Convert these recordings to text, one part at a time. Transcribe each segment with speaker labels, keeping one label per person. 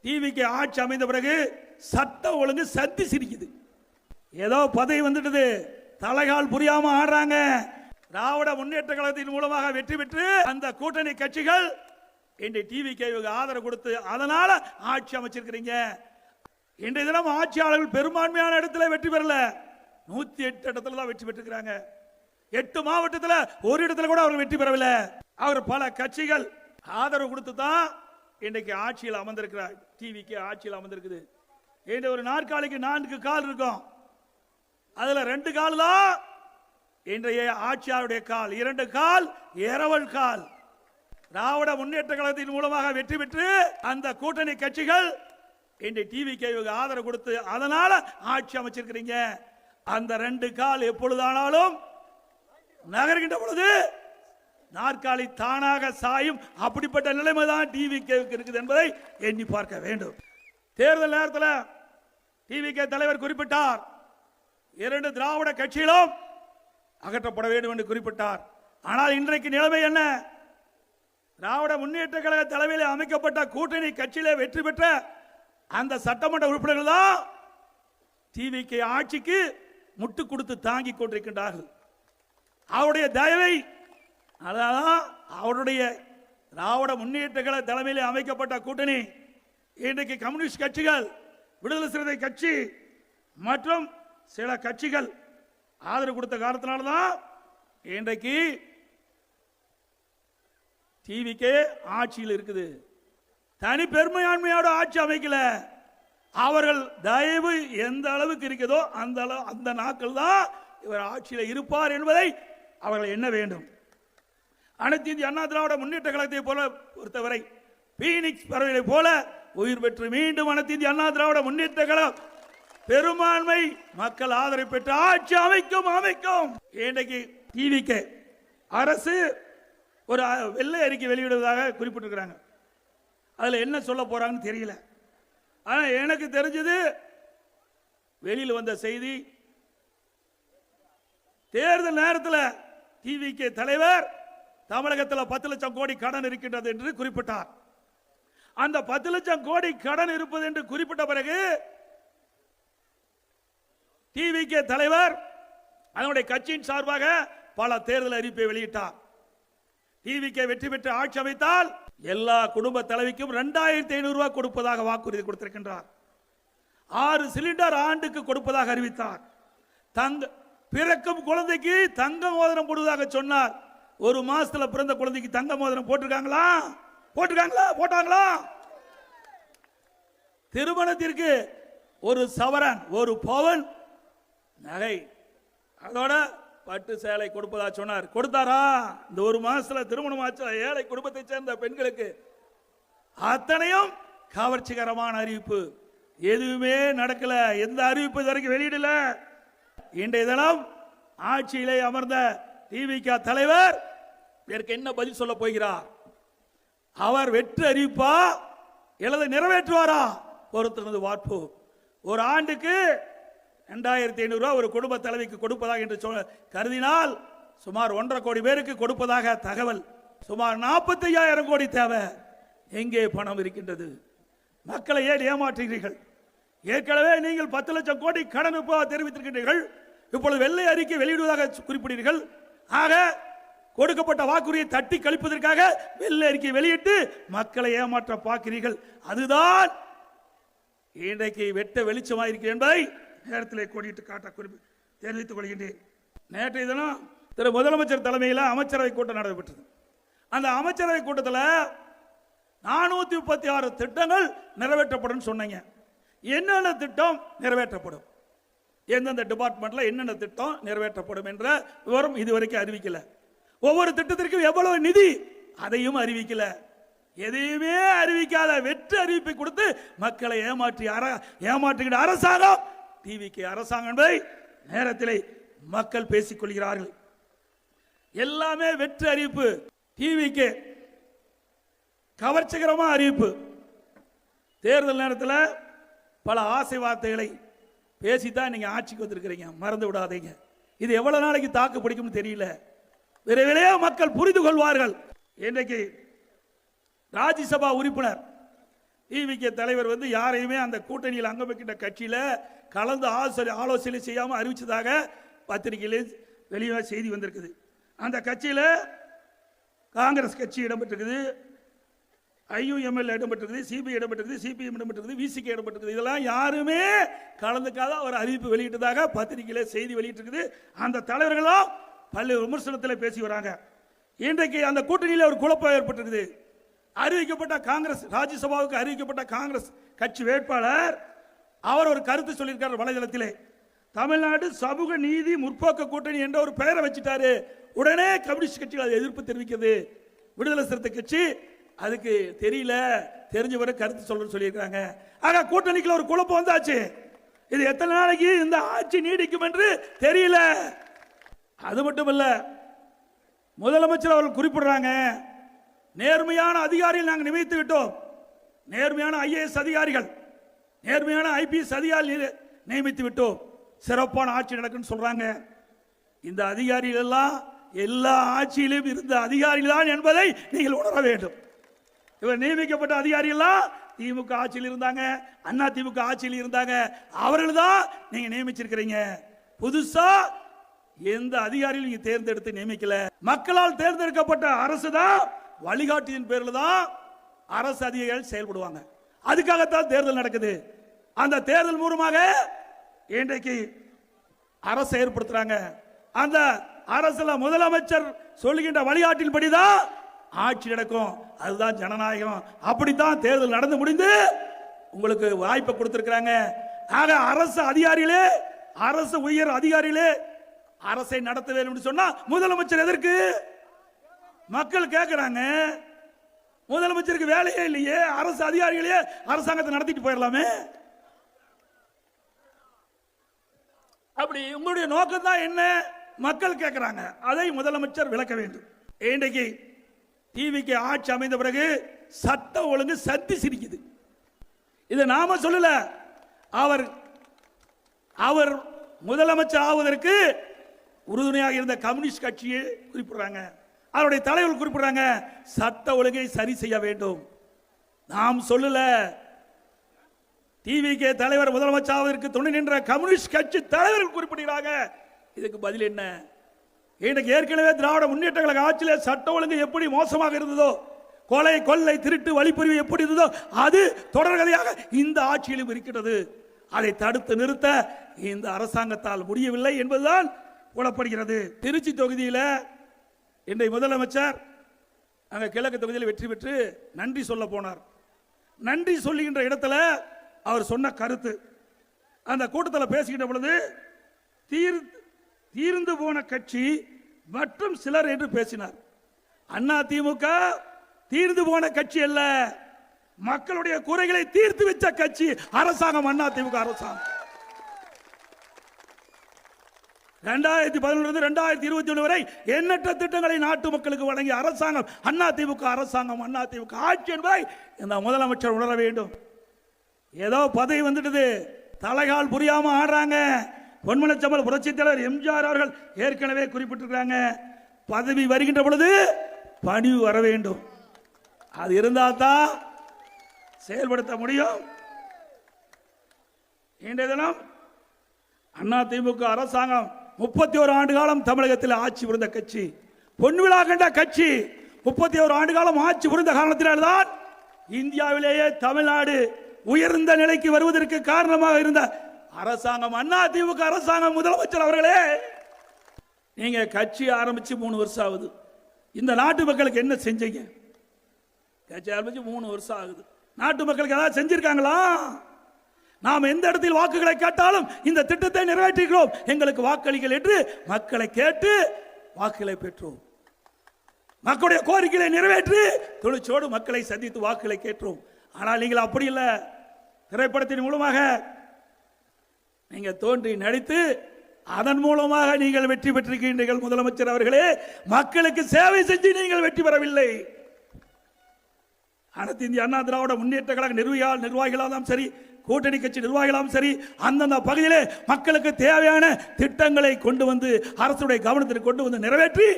Speaker 1: டிவிக்கு ஆட்சி அமைந்த பிறகு சட்டம் ஒழுங்கு சத்தி சிரிக்குது. ஏதோ பதவி வந்துட்டது, தலைகால் புரியாம ஆடுறாங்க. திராவிட முன்னேற்ற கழகத்தின் மூலமாக வெற்றி பெற்று அந்த கூட்டணி கட்சிகள் இன்றைய டிவிக்கு ஆதரவு கொடுத்து அதனால ஆட்சி அமைச்சிருக்கிறீங்க. இன்றைய தினம் ஆட்சியாளர்கள் பெரும்பான்மையான இடத்துல வெற்றி பெறல, 108 இடத்துல தான் வெற்றி பெற்றிருக்கிறாங்க. 8 மாவட்டத்தில் ஒரு இடத்துல கூட அவர் வெற்றி பெறவில்லை. அவர் பல கட்சிகள் ஆதரவு கொடுத்து தான் இன்றைக்கு ஆட்சியில் அமர்ந்திருக்கிறார். டிவிக்கு ஆட்சியில் அமர்ந்திருக்குது. இந்த ஒரு நாற்காலிக்கு 4 கால் இருக்கும், அதுல 2 கால் தான் இன்றைய ஆட்சியாளருடைய கால், 2 கால் இரவல் கால். திராவிட முன்னேற்ற கழகத்தின் மூலமாக வெற்றி பெற்று அந்த கூட்டணி கட்சிகள் இன்றைய டிவிக்கு ஆதரவு கொடுத்து அதனால ஆட்சி அமைச்சிருக்கிறீங்க. அந்த 2 கால் எப்பொழுதானாலும் நகர்கின்ற பொழுது நாற்காலி தானாக சாயும். அப்படிப்பட்ட நிலைமை தான் டிவிக்கு இருக்குது என்பதை எண்ணி பார்க்க வேண்டும். தேர்தல் நேரத்தில் டிவிக்கு தலைவர் குறிப்பிட்டார், 2 திராவிட கட்சிகளும் அகற்றப்பட வேண்டும் என்று குறிப்பிட்டார். ஆனால் இன்றைக்கு நிலைமை என்ன? திராவிட முன்னேற்ற கழக தலைமையில் அமைக்கப்பட்ட கூட்டணி கட்சியிலே வெற்றி பெற்ற அந்த சட்டமன்ற உறுப்பினர்கள் தான் டிவிக்கு ஆட்சிக்கு முட்டு கொடுத்து தாங்கி கொண்டிருக்கின்றார்கள். அவருடைய தயவை, அதான் அவருடைய திராவிட முன்னேற்ற கழக தலைமையில் அமைக்கப்பட்ட கூட்டணி இன்றைக்கு கம்யூனிஸ்ட் கட்சிகள், விடுதலை சிறுத்தை கட்சி மற்றும் சில கட்சிகள் ஆதரவு கொடுத்த காரணத்தினால்தான் இன்றைக்கு டிவிக்கு ஆட்சியில் இருக்குது. தனி பெருமையாண்மையோட ஆட்சி அமைக்கல. அவர்கள் தயவு எந்த அளவுக்கு இருக்கிறதோ அந்த நாட்கள் தான் இவர் ஆட்சியில் இருப்பார் என்பதை அவர்கள் எண்ண வேண்டும். அனைத்து இந்திய அண்ணா திராவிட முன்னேற்ற கழகத்தை போல பொறுத்தவரை பீனிக்ஸ் பறவைகளை போல உயிர் பெற்று மீண்டும் அனைத்து இந்திய அண்ணா திராவிட முன்னேற்ற கழகம் பெரும்பான்மை மக்கள் ஆதரவு பெற்று ஆட்சி அமைக்கும். இன்றைக்கு டிவிக்கு அரசு ஒரு வெள்ளை அறிக்கை வெளியிடுவதாக குறிப்பிட்டிருக்கிறாங்க. அதுல என்ன சொல்ல போறாங்கன்னு தெரியல. ஆனா எனக்கு தெரிஞ்சது, வெளியில் வந்த செய்தி, தேர்தல் நேரத்தில் டிவிக்கு தலைவர் தமிழகத்தில் 10 லட்சம் கோடி கடன் இருக்கின்றது என்று குறிப்பிட்டார். அந்த 10 லட்சம் கோடி கடன் இருப்பது என்று குறிப்பிட்ட பிறகு டிவிக்கு தலைவர் அதனுடைய கட்சியின் சார்பாக பல தேர்தல் அறிவிப்பை வெளியிட்டார். டிவிக்கு வெற்றி பெற்று ஆட்சி அமைத்தால் எல்லா குடும்ப தலைவிக்கும் 2500 ரூபாய் கொடுப்பதாக வாக்குறுதி கொடுத்திருக்கின்றார். 6 சிலிண்டர் ஆண்டுக்கு கொடுப்பதாக அறிவித்தார். பிறக்கும் குழந்தைக்கு தங்க மோதிரம் போடுவதாக சொன்னார். ஒரு மாசத்துல பிறந்த குழந்தைக்கு தங்க மோதிரம் போட்டாங்களா? திருமணத்திற்கு ஒரு சவரன், ஒரு பவன் நகை, அதோட பட்டு சேலை கொடுப்பதா சொன்னார். கொடுத்தாரா? இந்த ஒரு மாசத்துல திருமணம் ஆச்சு ஏழை குடும்பத்தை சேர்ந்த பெண்களுக்கு. அத்தனையும் கவர்ச்சிகரமான அறிவிப்பு. எதுவுமே நடக்கல. எந்த அறிவிப்பு வரைக்கும் வெளியிடல. இன்றைய தினம் ஆட்சியிலே அமர்ந்த திமுக தலைவர் இதற்கு என்ன பதில் சொல்ல போகிறார்? அவர் வெற்றி அறிவிப்பா எழுத நிறைவேற்றுவாரா? பொறுத்திருந்து பார்ப்போம். ஒரு ஆண்டுக்கு 2500 ரூபாய் ஒரு குடும்ப தலைவிக்கு கொடுப்பதாக என்று கருதினால் சுமார் 1.5 கோடி பேருக்கு கொடுப்பதாக தகவல். சுமார் 45,000 கோடி தேவை. எங்கே பணம் இருக்கின்றது? மக்களை ஏன் ஏமாற்றுகிறீர்கள்? ஏற்கனவே நீங்கள் 10 லட்சம் கோடி கடன் தெரிவித்திருக்கின்றீர்கள். இப்பொழுது வெள்ளை அறிக்கை வெளியிடுவதாக குறிப்பிடுகிறீர்கள். ஆக கொடுக்கப்பட்ட வாக்குறுதியை தட்டி கழிப்பதற்காக வெள்ளை அறிக்கை வெளியிட்டு மக்களை ஏமாற்ற பார்க்கிறீர்கள். அதுதான் இன்றைக்கு வெட்ட வெளிச்சமாயிருக்கிறது என்பதை நேரத்தில் கொடியிட்டு காட்ட தெரிவித்துக் கொள்கின்றேன். நேற்றைய தினம் திரு முதலமைச்சர் தலைமையில் அமைச்சரவை கூட்டம் நடைபெற்றது. அந்த அமைச்சரவை கூட்டத்தில் 436 திட்டங்கள் நிறைவேற்றப்படும் சொன்னீங்க. என்னென்ன திட்டம் நிறைவேற்றப்படும், எந்தெந்த டிபார்ட்மெண்ட்ல என்னென்ன திட்டம் நிறைவேற்றப்படும் என்ற விவரம் இதுவரைக்கும் அறிவிக்கல. ஒவ்வொரு திட்டத்திற்கும் எவ்வளவு நிதி அதையும் அறிவிக்கல. எதையுமே அறிவிக்காத வெற்று அறிவிப்பை கொடுத்து மக்களை ஏமாற்றுகிற அரசாங்கம் டிவிக்கு அரசாங்கம் என்பதை நேரத்தில் மக்கள் பேசிக் கொள்கிறார்கள். எல்லாமே வெற்று அறிவிப்பு. டிவிக்கு கவர்ச்சிகரமான அறிவிப்பு. தேர்தல் நேரத்தில் பல ஆசை வார்த்தைகளை பேசித்தான் நீங்க ஆட்சிக்கு வந்திருக்கிறீங்க, மறந்து விடாதீங்க. இது எவ்வளவு நாளைக்கு தாக்கு பிடிக்கும் தெரியல. விரைவிலே மக்கள் புரிந்து கொள்வார்கள். இன்றைக்கு ராஜ்யசபா உறுப்பினர் டிவிகே தலைவர் வந்து யாரையுமே அந்த கூட்டணியில் அங்கம் வைக்கின்ற கட்சியில கலந்து ஆலோசனை செய்யாம அறிவிச்சதாக பத்திரிகையிலே வெளியே செய்தி வந்திருக்குது. அந்த கட்சியில காங்கிரஸ் கட்சி இடம்பெற்றிருக்குது, IUML இடம்பெற்றிருக்குது, CPI இடம்பெற்றிருக்குது, CPM இடம்பெற்றிருக்குது, VCK இடம்பெற்றிருக்குது. இதெல்லாம் யாருமே கலந்துக்காத ஒரு அறிவிப்பு வெளியிட்டதாக பத்திரிகையில செய்தி வெளியிட்டிருக்குது. அந்த தலைவர்களும் பல்வேறு விமர்சனத்தில் பேசி வராங்க. இன்றைக்கு அந்த கூட்டணியில் ஒரு குழப்பம் ஏற்பட்டிருக்குது. அறிவிக்கப்பட்ட காங்கிரஸ் ராஜ்யசபாவுக்கு அறிவிக்கப்பட்ட காங்கிரஸ் கட்சி வேட்பாளர் அவர் ஒரு கருத்து சொல்லியிருக்கார் வலைதளத்திலே. தமிழ்நாடு சமூக நீதி முற்போக்கு கூட்டணி என்ற ஒரு பெயரை வச்சுட்டாரு. உடனே கம்யூனிஸ்ட் கட்சிகள் அதை எதிர்ப்பு தெரிவிக்கிறது. விடுதலை சிறுத்தை கட்சி அதுக்கு தெரியல, தெரிஞ்சவரை கருத்து சொல்ற சொல்லியிருக்காங்க. ஆக கூட்டணிக்குள்ள ஒரு குழப்பம் வந்தாச்சு. இது எத்தனை நாளைக்கு இந்த ஆட்சி நீடிக்கும் என்று தெரியல. அது மட்டுமல்ல, முதலமைச்சர் அவர்கள் குறிப்பிடுறாங்க, நேர்மையான அதிகாரிகள் நாங்கள் நியமித்து விட்டோம். நேர்மையான IAS அதிகாரிகள், நேர்மையான IPS அதிகாரிகள் நியமித்து விட்டோம். சிறப்பான ஆட்சி நடக்குன்னு சொல்றாங்க. இந்த அதிகாரிகள் எல்லாம் எல்லா ஆட்சியிலும் இருந்த அதிகாரிகள் தான் என்பதை நீங்கள் உணர வேண்டும். இவர் நியமிக்கப்பட்ட அதிகாரிகள் திமுக ஆட்சியில் இருந்தாங்க, அண்ணா திமுக ஆட்சியில் இருந்தாங்க. அவர்கள் தான் நீங்க நியமிச்சிருக்கிறீங்க. புதுசா எந்த அதிகாரியும் நீங்க தேர்ந்தெடுத்து நியமிக்கல. மக்களால் தேர்ந்தெடுக்கப்பட்ட அரசு தான் வழிகாட்டியின் பேரில் தான் அரசு அதிகாரிகள் செயல்படுவாங்க. அதுக்காகத்தான் தேர்தல் நடக்குது. அந்த தேர்தல் மூலமாக இன்றைக்கு அரசு ஏற்படுத்துறாங்க. அந்த அரசுல முதலமைச்சர் சொல்லுகின்ற வழிகாட்டின்படிதான் ஆட்சி நடக்கும். அதுதான் ஜனநாயகம். அப்படித்தான் தேர்தல் நடந்து முடிந்து உங்களுக்கு வாய்ப்பை கொடுத்திருக்கிறாங்க. ஆக அரசு அதிகாரிகளே, அரசு உயர் அதிகாரிகளே அரசை நடத்த வேண்டும் சொன்னா முதலமைச்சர் எதற்கு? மக்கள் கேட்கிறாங்க. முதலமைச்சருக்கு வேலையே இல்லையே, அரசு அதிகாரிகளே அரசாங்கத்தை நடத்திட்டு போயிடலாமே. அப்படி உங்களுடைய நோக்கம் தான் என்ன? மக்கள் கேட்கிறாங்க. அதை முதலமைச்சர் விளக்க வேண்டும். இன்றைக்கு டிவிக்கு ஆட்சி அமைந்த பிறகு சட்ட ஒழுங்கு சத்தி சிரிக்குது. இதை நாம சொல்லல, அவர் முதலமைச்சர் ஆவதற்கு உறுதுணையாக இருந்த கம்யூனிஸ்ட் கட்சியை குறிப்பிடுறாங்க. அவருடைய தலைவர் குறிப்பிடுறாங்க, சட்ட ஒழுங்கை சரி செய்ய வேண்டும். நாம் சொல்லல, டிவிகே தலைவர் முதலமைச்சர் ஆவதற்கு துணை நின்ற கம்யூனிஸ்ட் கட்சி தலைவர்கள் குறிப்பிடுகிறாங்க. இதுக்கு பதில் என்ன? இன்றைக்கு ஏற்கனவே திராவிட முன்னேற்ற கழக ஆட்சியில் சட்ட ஒழுங்கு எப்படி மோசமாக இருந்ததோ, கொலை கொள்ளை திருட்டு வழிப்பறிவு எப்படி இருந்ததோ, அது தொடர்கதையாக இந்த ஆட்சியிலும் இருக்கிறது. அதை தடுத்து நிறுத்த இந்த அரசாங்கத்தால் முடியவில்லை என்பதுதான் புலப்படுகிறது. திருச்சி தொகுதியில் இன்றைய முதலமைச்சர் அங்கே கிழக்கு தொகுதியில் வெற்றி பெற்று நன்றி சொல்ல போனார். நன்றி சொல்லுகின்ற இடத்துல அவர் சொன்ன கருத்து, அந்த கூட்டத்தில் பேசுகின்ற பொழுது தீர்ந்து போன கட்சி மற்றும் சிலர் என்று பேசினார். அண்ணா திமுக தீர்ந்து போன கட்சி அல்ல, மக்களுடைய குறைகளை தீர்த்து வச்ச கட்சி அரசாங்கம் அண்ணா திமுக அரசாங்கம். 2011 2021 வரை எண்ணற்ற திட்டங்களை நாட்டு மக்களுக்கு வழங்கிய அரசாங்கம் அண்ணா திமுக அரசாங்கம். அண்ணா திமுக ஆட்சி என்பதை இந்த முதலமைச்சர் உணர வேண்டும். ஏதோ பதவி வந்துட்டது, தலைகால் புரியாம ஆடுறாங்க. பொன்மனச்சம்பல் புரட்சித் தலைவர் எம்ஜிஆர் அவர்கள் ஏற்கனவே குறிப்பிட்டிருக்கிறாங்க, பதவி வருகின்ற பொழுது பணிவு வர வேண்டும். அது இருந்தால் தான் செயல்படுத்த முடியும். இன்றைய தினம் அண்ணா திமுக அரசாங்கம் 31 ஆண்டு காலம் தமிழகத்தில் ஆட்சி புரிந்த கட்சி, பொன்விழா கண்ட கட்சி. 31 ஆண்டு காலம் ஆட்சி புரிந்த காரணத்தினால்தான் இந்தியாவிலேயே தமிழ்நாடு உயர்ந்த நிலைக்கு வருவதற்கு காரணமாக இருந்த அரசாங்கம் அண்ணா திமுக அரசாங்கம். முதலமைச்சர் அவர்களே, நீங்க கட்சி ஆரம்பிச்சு 3 வருஷம் ஆகுது. இந்த நாட்டு மக்களுக்கு என்ன செஞ்சீங்க? கட்சி ஆரம்பிச்சு 3 வருஷம் ஆகுது. நாட்டு மக்களுக்கு ஏதாவது செஞ்சிருக்காங்களா? நாம் எந்த இடத்தில் வாக்குகளை கேட்டாலும் இந்த திட்டத்தை நிறைவேற்றுகிறோம், எங்களுக்கு வாக்களிகள் என்று மக்களை கேட்டு வாக்குகளை பெற்றோம். மக்களுடைய கோரிக்கைகளை நிறைவேற்றி துணிச்சோடு மக்களை சந்தித்து வாக்குகளை கேட்டோம். ஆனால் நீங்கள் அப்படி இல்லை. திரைப்படத்தின் மூலமாக நீங்க தோன்றி நடித்து அதன் மூலமாக நீங்கள் வெற்றி பெற்றிருக்கின்றீர்கள். முதலமைச்சர் அவர்களே, மக்களுக்கு சேவை செஞ்சு நீங்கள் வெற்றி பெறவில்லை. அனைத்து இந்திய அண்ணா திராவிட முன்னேற்ற கழக நிர்வாகிகளாலும் சரி, கூட்டணி கட்சி நிர்வாகிகளாலும் சரி, அந்தந்த பகுதியிலே மக்களுக்கு தேவையான திட்டங்களை கொண்டு வந்து அரசுடைய கவனத்திற்கு கொண்டு வந்து நிறைவேற்றி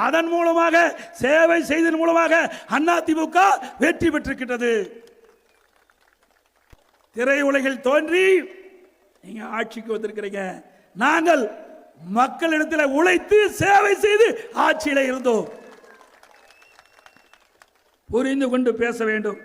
Speaker 1: அதன் மூலமாக சேவை செய்ததன் மூலமாக அண்ணா திமுக வெற்றி பெற்றிருக்கிறது. திரையுலகில் தோன்றி நீங்க ஆட்சிக்கு வந்திருக்கிறீங்க. நாங்கள் மக்களிடத்தில் உழைத்து சேவை செய்து ஆட்சியில் இருந்தோம். புரிந்து கொண்டு பேச வேண்டும்.